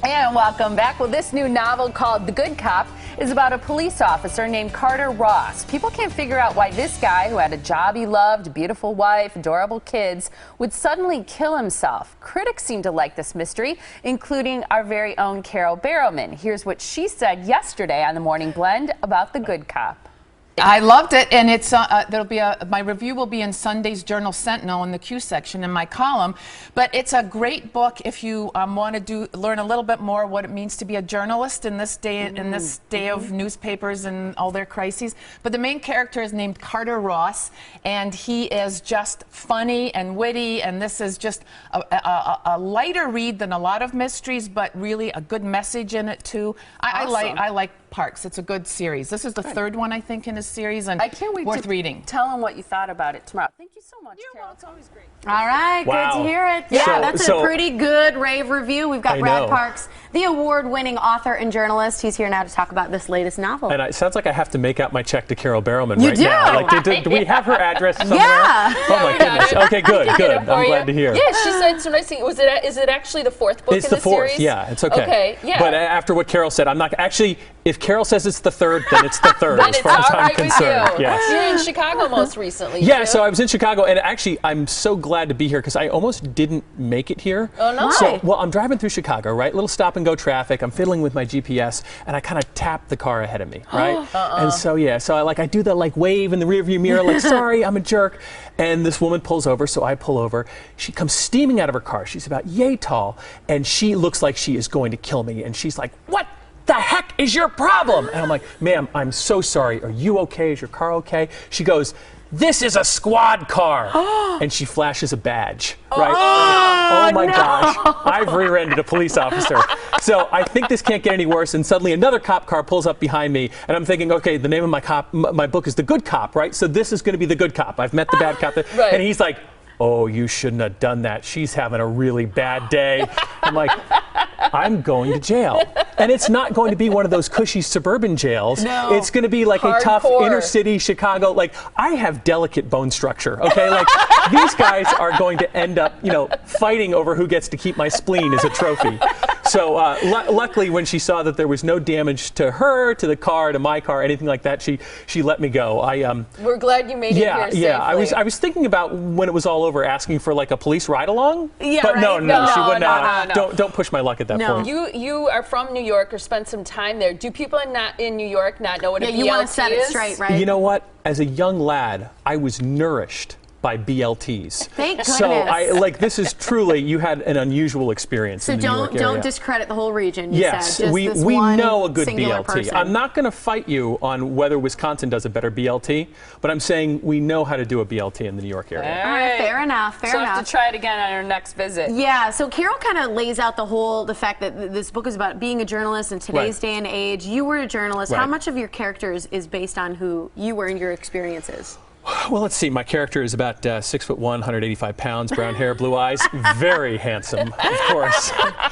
And welcome back. Well, this new novel called The Good Cop is about a police officer named Carter Ross. People can't figure out why this guy, who had a job he loved, a beautiful wife, adorable kids, would suddenly kill himself. Critics seem to like this mystery, including our very own Carol Barrowman. Here's what she said yesterday on the Morning Blend about The Good Cop. I loved it, and it's my review will be in Sunday's Journal Sentinel in the Q section in my column. But it's a great book if you want to learn a little bit more what it means to be a journalist in this day of newspapers and all their crises. But the main character is named Carter Ross, and he is just funny and witty. And this is just a lighter read than a lot of mysteries, but really a good message in it too. I like Parks. It's a good series. This is the third one, I think, in his series, and I can't wait worth to reading. Tell them what you thought about it tomorrow. Thank you so much, Carol. It's always great. All right, wow. Good to hear it. Yeah, that's a pretty good rave review. We've got Brad Parks, the award-winning author and journalist. He's here now to talk about this latest novel. And it sounds like I have to make out my check to Carol Barrowman You right do. now. Like, do we have her address somewhere? Yeah. Oh my goodness. Okay, good. I'm glad to hear. Yeah, she said some nice things. Is it actually the fourth book It's in the the fourth. series? Yeah, it's okay. Okay, yeah. But after what Carol said, I'm not actually. If Carol says it's the third, then it's the third, Then as it's far as all I'm right with concerned. you. Yes. You're in Chicago most recently. Yeah, too. so I was in Chicago, and actually, I'm so glad to be here because I almost didn't make it here. Oh, no. So, well, I'm driving through Chicago, right? Little stop-and-go traffic. I'm fiddling with my GPS, and I kind of tap the car ahead of me, right? And so, yeah, so I do the wave in the rearview mirror, like, sorry, I'm a jerk. And this woman pulls over, so I pull over. She comes steaming out of her car. She's about yay tall, and she looks like she is going to kill me. And she's like, what the heck is your problem? And I'm like, ma'am, I'm so sorry. Are you okay? Is your car okay? She goes, this is a squad car. And she flashes a badge, right? Oh my gosh, I've rear-ended a police officer. So I think this can't get any worse, and suddenly another cop car pulls up behind me, and I'm thinking, okay, the name of my book is The Good Cop, right? So this is going to be the good cop. I've met the bad cop. Right. And he's like, oh, you shouldn't have done that. She's having a really bad day. I'm like, I'm going to jail. And it's not going to be one of those cushy suburban jails. No. It's going to be like a tough Hardcore. inner city Chicago. Like, I have delicate bone structure, okay? Like, these guys are going to end up, fighting over who gets to keep my spleen as a trophy. So luckily, when she saw that there was no damage to her, to the car, to my car, anything like that, she let me go. We're glad you made it here safely. Yeah. I was thinking about when it was all over asking for like a police ride along. Yeah, but right? no, she wouldn't. No. Don't push my luck at that point. You are from New York or spent some time there. Do people in New York not know what a BLT is? You want to set it straight, right? You know what? As a young lad, I was nourished by BLTs. Thank goodness. So this is truly, you had an unusual experience in the New York area. Don't discredit the whole region. Yes, said. we know a good BLT. Person. I'm not going to fight you on whether Wisconsin does a better BLT, but I'm saying we know how to do a BLT in the New York area. All right, fair enough. So we'll have to try it again on our next visit. Yeah, so Carol kind of lays out the fact that this book is about being a journalist in today's day and age. You were a journalist. Right. How much of your character is based on who you were and your experiences? Well, let's see. My character is about 6'1", 185 pounds, brown hair, blue eyes, very handsome, of course.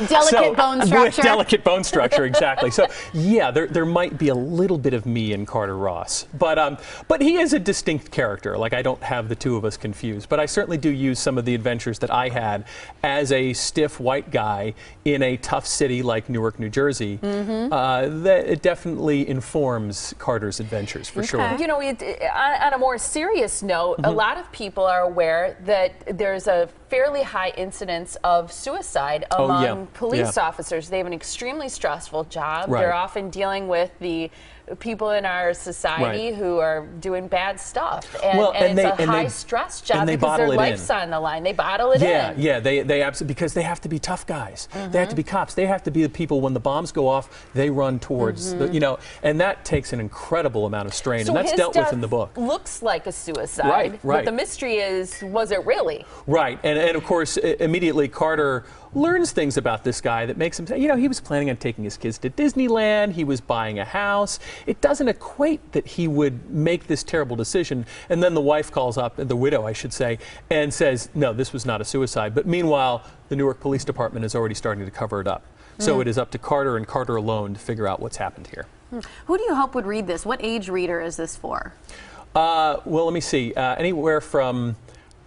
Delicate bone structure. With delicate bone structure, exactly. So, yeah, there might be a little bit of me in Carter Ross, but he is a distinct character. Like, I don't have the two of us confused, but I certainly do use some of the adventures that I had as a stiff white guy in a tough city like Newark, New Jersey. That it definitely informs Carter's adventures for sure. On a more serious note, a lot of people are aware that there's a fairly high incidence of suicide among police officers. They have an extremely stressful job. Right. They're often dealing with the people in our society who are doing bad stuff. And it's a high-stress job because their life's on the line. They bottle it in. Yeah, they absolutely, because they have to be tough guys. They have to be cops. They have to be the people, when the bombs go off, they run towards, and that takes an incredible amount of strain, So and that's dealt with in the book. Looks like a suicide, but the mystery is, was it really? Right, and of course, immediately Carter learns things about this guy that makes him say, he was planning on taking his kids to Disneyland, he was buying a house. It doesn't equate that he would make this terrible decision. And then the wife calls up, the widow, I should say, and says, no, this was not a suicide. But meanwhile, the Newark Police Department is already starting to cover it up. So it is up to Carter and Carter alone to figure out what's happened here. Who do you hope would read this? What age reader is this for? Well, let me see. Anywhere from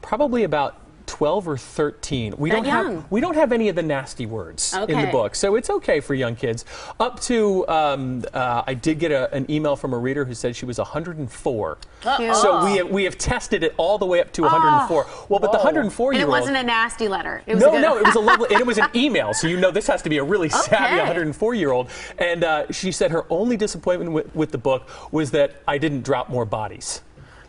probably about 12 or 13. We don't have any of the nasty words in the book, so it's okay for young kids. Up to I did get an email from a reader who said she was 104. So we have tested it all the way up to 104. Well, but the 104-year-old. And it wasn't a nasty letter. It was no, it was a lovely, and it was an email. So you know this has to be a really savvy 104-year-old. And she said her only disappointment with the book was that I didn't drop more bodies.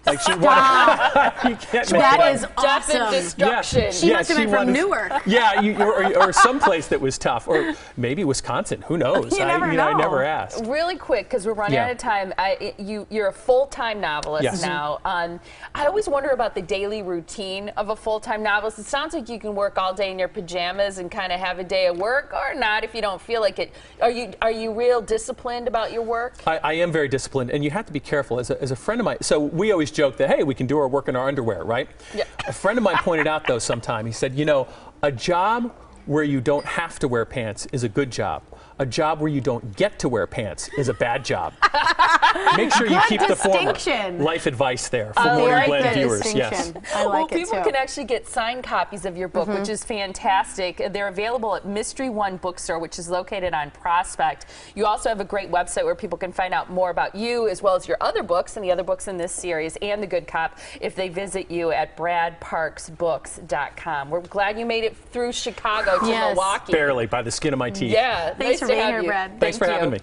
Like she wanted, you can't make that one. is awesome. Destruction. She must have been from Newark. Yeah, or someplace that was tough, or maybe Wisconsin. Who knows? You never know. I never asked. Really quick, because we're running out of time. You're a full-time novelist now. I always wonder about the daily routine of a full-time novelist. It sounds like you can work all day in your pajamas and kind of have a day of work, or not if you don't feel like it. Are you real disciplined about your work? I am very disciplined, and you have to be careful. As a friend of mine, so we always joke that, hey, we can do our work in our underwear, right? Yeah. A friend of mine pointed out, though, sometime, he said, you know, a job where you don't have to wear pants is a good job. A job where you don't get to wear pants is a bad job. Make sure you keep the former. Life advice there for Morning Blend viewers. Yes. I like it people too. can actually get signed copies of your book, which is fantastic. They're available at Mystery One Bookstore, which is located on Prospect. You also have a great website where people can find out more about you, as well as your other books and the other books in this series, and The Good Cop, if they visit you at bradparksbooks.com. We're glad you made it through Chicago to Milwaukee. Barely, by the skin of my teeth. Yeah. Thanks for being here, Brad. Thanks for having me.